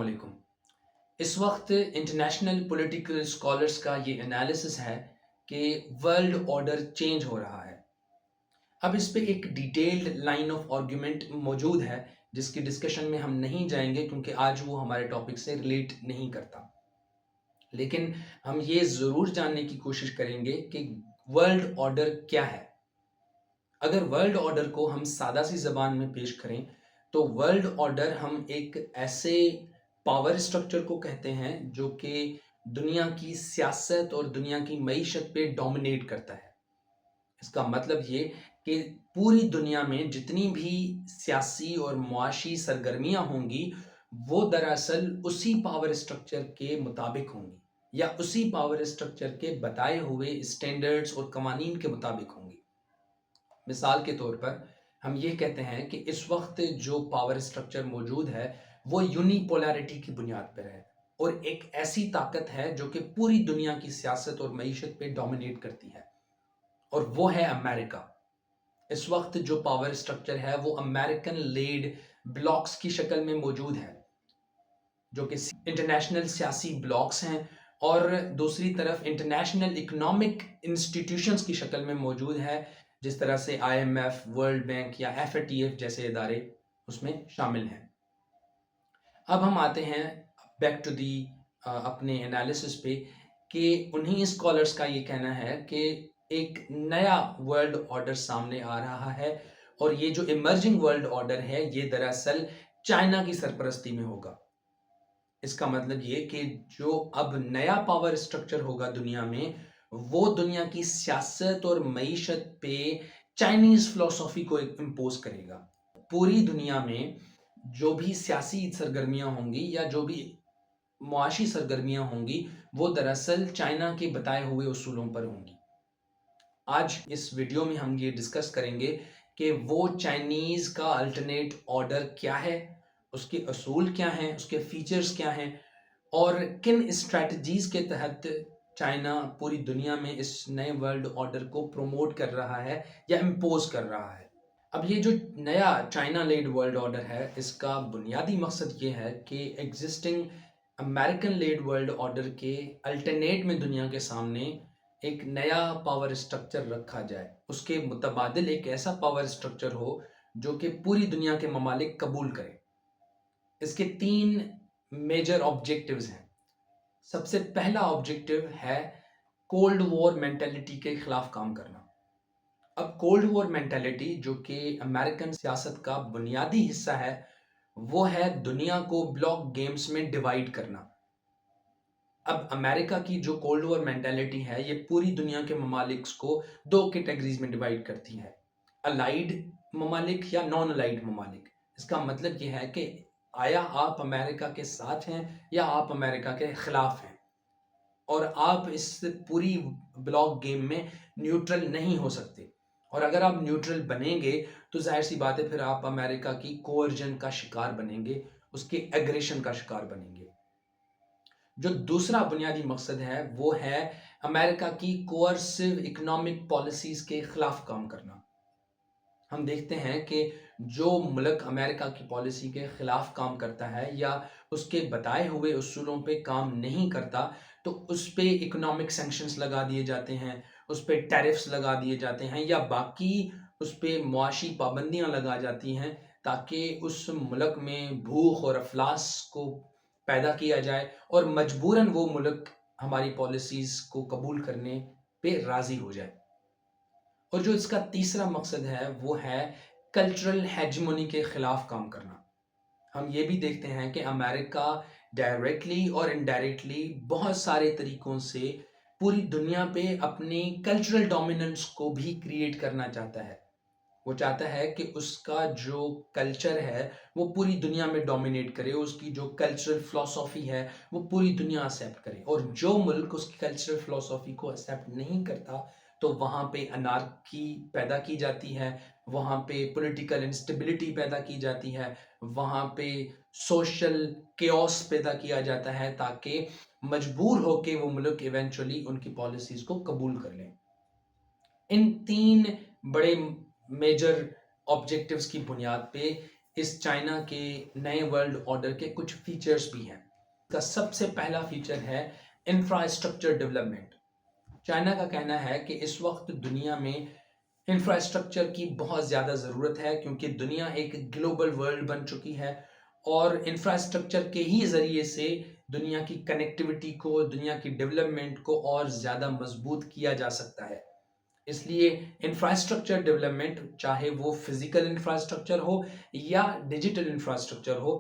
علیکم۔ اس وقت international political scholars کا یہ انالیسس ہے کہ ورلڈ آرڈر چینج ہو رہا ہے۔ اب اس پہ ایک ڈیٹیلڈ لائن آف آرگیومنٹ موجود ہے جس کی ڈسکشن میں ہم نہیں جائیں گے کیونکہ آج وہ ہمارے ٹاپک سے ریلیٹ نہیں کرتا، لیکن ہم یہ ضرور جاننے کی کوشش کریں گے کہ ورلڈ آرڈر کیا ہے۔ اگر ورلڈ آرڈر کو ہم سادہ سی زبان میں پیش کریں تو ورلڈ آرڈر ہم ایک ایسے پاور اسٹرکچر کو کہتے ہیں جو کہ دنیا کی سیاست اور دنیا کی معیشت پہ ڈومینیٹ کرتا ہے۔ اس کا مطلب یہ کہ پوری دنیا میں جتنی بھی سیاسی اور معاشی سرگرمیاں ہوں گی وہ دراصل اسی پاور اسٹرکچر کے مطابق ہوں گی یا اسی پاور اسٹرکچر کے بتائے ہوئے اسٹینڈرڈز اور قوانین کے مطابق ہوں گی۔ مثال کے طور پر ہم یہ کہتے ہیں کہ اس وقت جو پاور اسٹرکچر موجود ہے وہ یونی پولیرٹی کی بنیاد پر ہے اور ایک ایسی طاقت ہے جو کہ پوری دنیا کی سیاست اور معیشت پہ ڈومینیٹ کرتی ہے، اور وہ ہے امریکہ۔ اس وقت جو پاور اسٹرکچر ہے وہ امریکن لیڈ بلاکس کی شکل میں موجود ہے جو کہ انٹرنیشنل سیاسی بلاکس ہیں، اور دوسری طرف انٹرنیشنل اکنامک انسٹیٹیوشنز کی شکل میں موجود ہے جس طرح سے I M F, World Bank یا ایف اے ٹی ایف جیسے ادارے اس میں شامل ہیں۔ اب ہم آتے ہیں بیک ٹو دی اپنے انالیسس پہ کہ انہی اسکالرس کا یہ کہنا ہے کہ ایک نیا ورلڈ آرڈر سامنے آ رہا ہے، اور یہ جو ایمرجنگ ورلڈ آرڈر ہے یہ دراصل چائنا کی سرپرستی میں ہوگا۔ اس کا مطلب یہ کہ جو اب نیا پاور اسٹرکچر ہوگا دنیا میں وہ دنیا کی سیاست اور معیشت پہ چائنیز فلسفی کو امپوز کرے گا۔ پوری دنیا میں جو بھی سیاسی سرگرمیاں ہوں گی یا جو بھی معاشی سرگرمیاں ہوں گی وہ دراصل چائنا کے بتائے ہوئے اصولوں پر ہوں گی۔ آج اس ویڈیو میں ہم یہ ڈسکس کریں گے کہ وہ چائنیز کا الٹرنیٹ آرڈر کیا ہے، اس کے اصول کیا ہیں، اس کے فیچرز کیا ہیں، اور کن اسٹریٹجیز کے تحت چائنا پوری دنیا میں اس نئے ورلڈ آرڈر کو پروموٹ کر رہا ہے یا امپوز کر رہا ہے۔ اب یہ جو نیا چائنا لیڈ ورلڈ آرڈر ہے اس کا بنیادی مقصد یہ ہے کہ existing American lead world order کے الٹرنیٹ میں دنیا کے سامنے ایک نیا پاور اسٹرکچر رکھا جائے، اس کے متبادل ایک ایسا پاور اسٹرکچر ہو جو کہ پوری دنیا کے ممالک قبول کرے۔ اس کے 3 میجر آبجیکٹیوز ہیں۔ سب سے پہلا آبجیکٹیو ہے کولڈ وار مینٹلٹی کے خلاف کام کرنا۔ اب کولڈ وار مینٹلٹی جو کہ امریکن سیاست کا بنیادی حصہ ہے وہ ہے دنیا کو بلاک گیمز میں ڈیوائیڈ کرنا۔ اب امریکہ کی جو کولڈ وار مینٹلٹی ہے یہ پوری دنیا کے ممالک کو 2 کیٹیگریز میں ڈیوائیڈ کرتی ہے، الائیڈ ممالک یا نان الائیڈ ممالک۔ اس کا مطلب یہ ہے کہ آیا آپ امریکہ کے ساتھ ہیں یا آپ امریکہ کے خلاف ہیں، اور آپ اس پوری بلاک گیم میں نیوٹرل نہیں ہو سکتے، اور اگر آپ نیوٹرل بنیں گے تو ظاہر سی بات ہے پھر آپ امریکہ کی کوئرجن کا شکار بنیں گے، اس کے ایگریشن کا شکار بنیں گے۔ جو دوسرا بنیادی مقصد ہے وہ ہے امریکہ کی کوئرسو اکنامک پالیسیز کے خلاف کام کرنا۔ ہم دیکھتے ہیں کہ جو ملک امریکہ کی پالیسی کے خلاف کام کرتا ہے یا اس کے بتائے ہوئے اصولوں پہ کام نہیں کرتا تو اس پہ اکنامک سینکشنز لگا دیے جاتے ہیں، اس پہ ٹیرفز لگا دیے جاتے ہیں یا باقی اس پہ معاشی پابندیاں لگا جاتی ہیں تاکہ اس ملک میں بھوک اور افلاس کو پیدا کیا جائے اور مجبوراً وہ ملک ہماری پالیسیز کو قبول کرنے پہ راضی ہو جائے۔ اور جو اس کا تیسرا مقصد ہے وہ ہے کلچرل ہیجمونی کے خلاف کام کرنا۔ ہم یہ بھی دیکھتے ہیں کہ امریکہ ڈائریکٹلی اور انڈائریکٹلی بہت سارے طریقوں سے پوری دنیا پہ اپنی کلچرل ڈومیننس کو بھی کریٹ کرنا چاہتا ہے۔ وہ چاہتا ہے کہ اس کا جو کلچر ہے وہ پوری دنیا میں ڈومینیٹ کرے، اس کی جو کلچرل فلسفی ہے وہ پوری دنیا ایکسیپٹ کرے، اور جو ملک اس کی کلچرل فلسفی کو ایکسیپٹ نہیں کرتا تو وہاں پہ انارکی پیدا کی جاتی ہے، وہاں پہ پولیٹیکل انسٹیبلٹی پیدا کی جاتی ہے، وہاں پہ سوشل کیوس پیدا کیا جاتا ہے تاکہ مجبور ہو کے وہ ملک ایونچولی ان کی پالیسیز کو قبول کر لیں۔ ان 3 بڑے میجر آبجیکٹیوز کی بنیاد پہ اس چائنا کے نئے ورلڈ آرڈر کے کچھ فیچرز بھی ہیں. کا سب سے پہلا فیچر ہے انفراسٹرکچر ڈیولپمنٹ. چائنا کا کہنا ہے کہ اس وقت دنیا میں انفراسٹرکچر کی بہت زیادہ ضرورت ہے کیونکہ دنیا ایک گلوبل ورلڈ بن چکی ہے اور انفراسٹرکچر کے ہی ذریعے سے دنیا کی کنیکٹیوٹی کو، دنیا کی ڈیولپمنٹ کو اور زیادہ مضبوط کیا جا سکتا ہے. اس لیے انفراسٹرکچر ڈیولپمنٹ، چاہے وہ فزیکل انفراسٹرکچر ہو یا ڈیجیٹل انفراسٹرکچر ہو،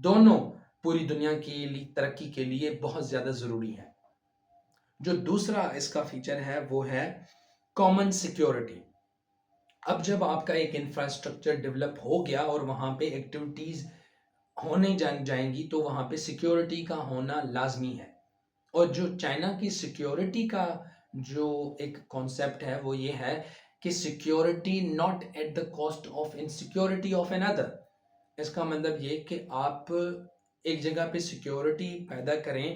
دونوں پوری دنیا کی ترقی کے لیے بہت زیادہ ضروری ہے. جو دوسرا اس کا فیچر ہے وہ ہے کامن سیکیورٹی. اب جب آپ کا ایک انفراسٹرکچر ڈیولپ ہو گیا اور وہاں پہ ایکٹیویٹیز ہونے جائیں گی تو وہاں پہ سیکیورٹی کا ہونا لازمی ہے. اور جو چائنا کی سیکیورٹی کا جو ایک کانسیپٹ ہے وہ یہ ہے کہ security not at the cost of insecurity of another. اس کا مطلب یہ کہ آپ ایک جگہ پہ سیکیورٹی پیدا کریں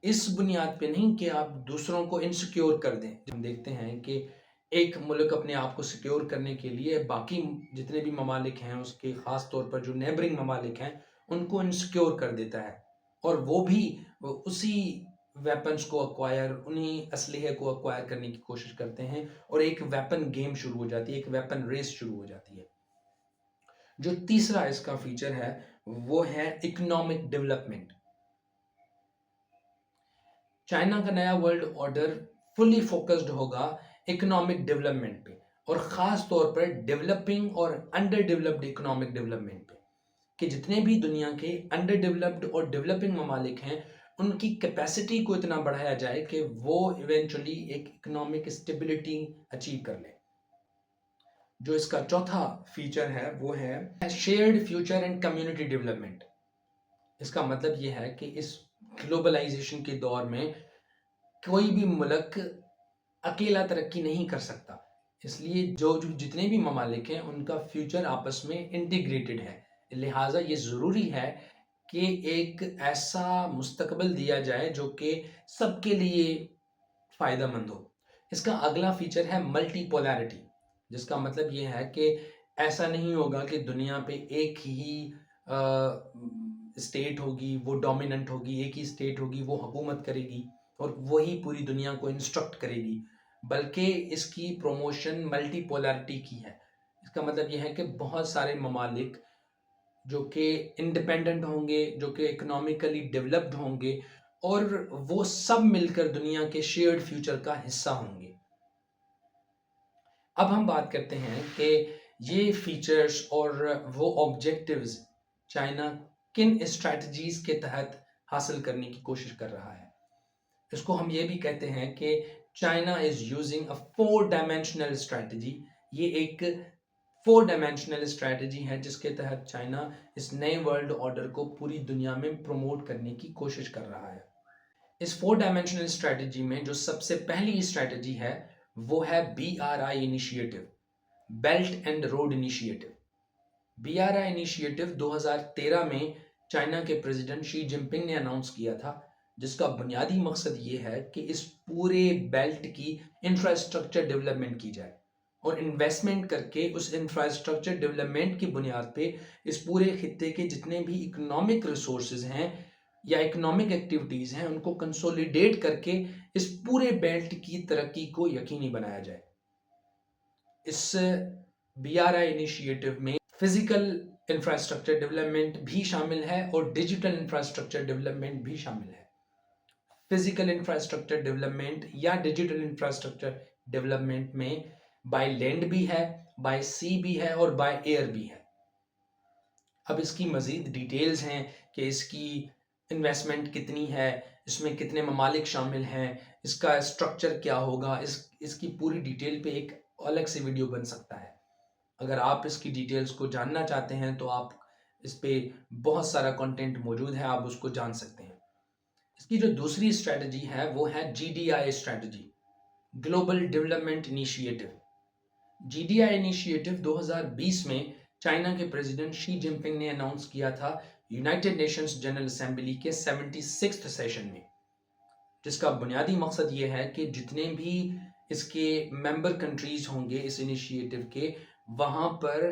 اس بنیاد پہ نہیں کہ آپ دوسروں کو انسیکیور کر دیں. ہم دیکھتے ہیں کہ ایک ملک اپنے آپ کو سیکیور کرنے کے لیے باقی جتنے بھی ممالک ہیں اس کے خاص طور پر جو نیبرنگ ممالک ہیں ان کو انسیکیور کر دیتا ہے اور وہ بھی اسی ویپنز کو اکوائر، انہی اسلحے کو اکوائر کرنے کی کوشش کرتے ہیں اور ایک ویپن گیم شروع ہو جاتی ہے، ایک ویپن ریس شروع ہو جاتی ہے. جو تیسرا اس کا فیچر ہے وہ ہے اکنامک ڈیولپمنٹ. چائنا کا نیا ورلڈ آرڈر فلی فوکسڈ ہوگا اکنامک ڈیولپمنٹ پہ اور خاص طور پر ڈیولپنگ اور انڈر ڈیولپڈ اکنامک ڈیولپمنٹ پہ، کہ جتنے بھی دنیا کے انڈر ڈیولپڈ اور ڈیولپنگ ممالک ہیں ان کی کیپیسٹی کو اتنا بڑھایا جائے کہ وہ ایونچولی ایک اکنامک اسٹیبلٹی اچیو کر لیں. جو اس کا چوتھا فیچر ہے وہ ہے shared future and community development. اس کا مطلب یہ ہے کہ اس گلوبلائزیشن کے دور میں کوئی بھی ملک اکیلا ترقی نہیں کر سکتا، اس لیے جو جتنے بھی ممالک ہیں ان کا فیوچر آپس میں انٹیگریٹڈ ہے. لہٰذا یہ ضروری ہے کہ ایک ایسا مستقبل دیا جائے جو کہ سب کے لیے فائدہ مند ہو. اس کا اگلا فیچر ہے ملٹی پولیرٹی، جس کا مطلب یہ ہے کہ ایسا نہیں ہوگا کہ دنیا پہ ایک ہی اسٹیٹ ہوگی، وہ ڈومیننٹ ہوگی، ایک ہی اسٹیٹ ہوگی، وہ حکومت کرے گی اور وہی پوری دنیا کو انسٹرکٹ کرے گی، بلکہ اس کی پروموشن ملٹی پولیرٹی کی ہے. اس کا مطلب یہ ہے کہ بہت سارے ممالک جو کہ انڈیپینڈنٹ ہوں گے، جو کہ اکنامکلی ڈیولپڈ ہوں گے اور وہ سب مل کر دنیا کے شیئرڈ فیوچر کا حصہ ہوں گے. اب ہم بات کرتے ہیں کہ یہ فیچرز اور وہ آبجیکٹیوز چائنا کن اسٹریٹجیز کے تحت حاصل کرنے کی کوشش کر رہا ہے. اس کو ہم یہ بھی کہتے ہیں کہ China is using a 4 dimensional strategy. یہ ایک 4 ڈائمینشنل اسٹریٹجی ہے جس کے تحت چائنا اس نئے ورلڈ آرڈر کو پوری دنیا میں پروموٹ کرنے کی کوشش کر رہا ہے. اس 4 ڈائمینشنل اسٹریٹجی میں جو سب سے پہلی اسٹریٹجی ہے وہ ہے BRI initiative, belt and road initiative. BRI initiative 2013 میں چائنا کے پریزیڈنٹ شی جن پنگ نے اناؤنس کیا تھا، جس کا بنیادی مقصد یہ ہے کہ اس پورے بیلٹ کی انفراسٹرکچر ڈیولپمنٹ کی جائے اور انویسٹمنٹ کر کے اس انفراسٹرکچر ڈیولپمنٹ کی بنیاد پہ اس پورے خطے کے جتنے بھی اکنامک ریسورسز ہیں یا اکنامک ایکٹیویٹیز ہیں ان کو کنسولیڈیٹ کر کے اس پورے بیلٹ کی ترقی کو یقینی بنایا جائے. اس BRI انیشیٹو میں فزیکل انفراسٹرکچر ڈیولپمنٹ بھی شامل ہے اور ڈیجیٹل انفراسٹرکچر ڈیولپمنٹ بھی شامل ہے. فزیکل انفراسٹرکچر ڈیولپمنٹ یا ڈیجیٹل انفراسٹرکچر ڈیولپمنٹ میں بائی لینڈ بھی ہے، بائی سی بھی ہے اور بائی ایئر بھی ہے. اب اس کی مزید ڈیٹیلز ہیں کہ اس کی انویسٹمنٹ کتنی ہے، اس میں کتنے ممالک شامل ہیں، اس کا اسٹرکچر کیا ہوگا، اس کی پوری ڈیٹیل پہ ایک الگ سے ویڈیو بن سکتا ہے. اگر آپ اس کی ڈیٹیلز کو جاننا چاہتے ہیں تو آپ اس پہ بہت سارا کنٹینٹ موجود ہے، آپ اس کو جان سکتے ہیں. اس کی جو دوسری اسٹریٹجی ہے وہ ہے GDI strategy, global development initiative. GDI initiative 2020 میں چائنا کے پریزیڈنٹ شی جن پنگ نے اناؤنس کیا تھا یونائٹڈ نیشنز جنرل اسمبلی کے 76 سیشن میں، جس کا بنیادی مقصد یہ ہے کہ جتنے بھی اس کے ممبر کنٹریز ہوں گے اس انیشیٹو کے، وہاں پر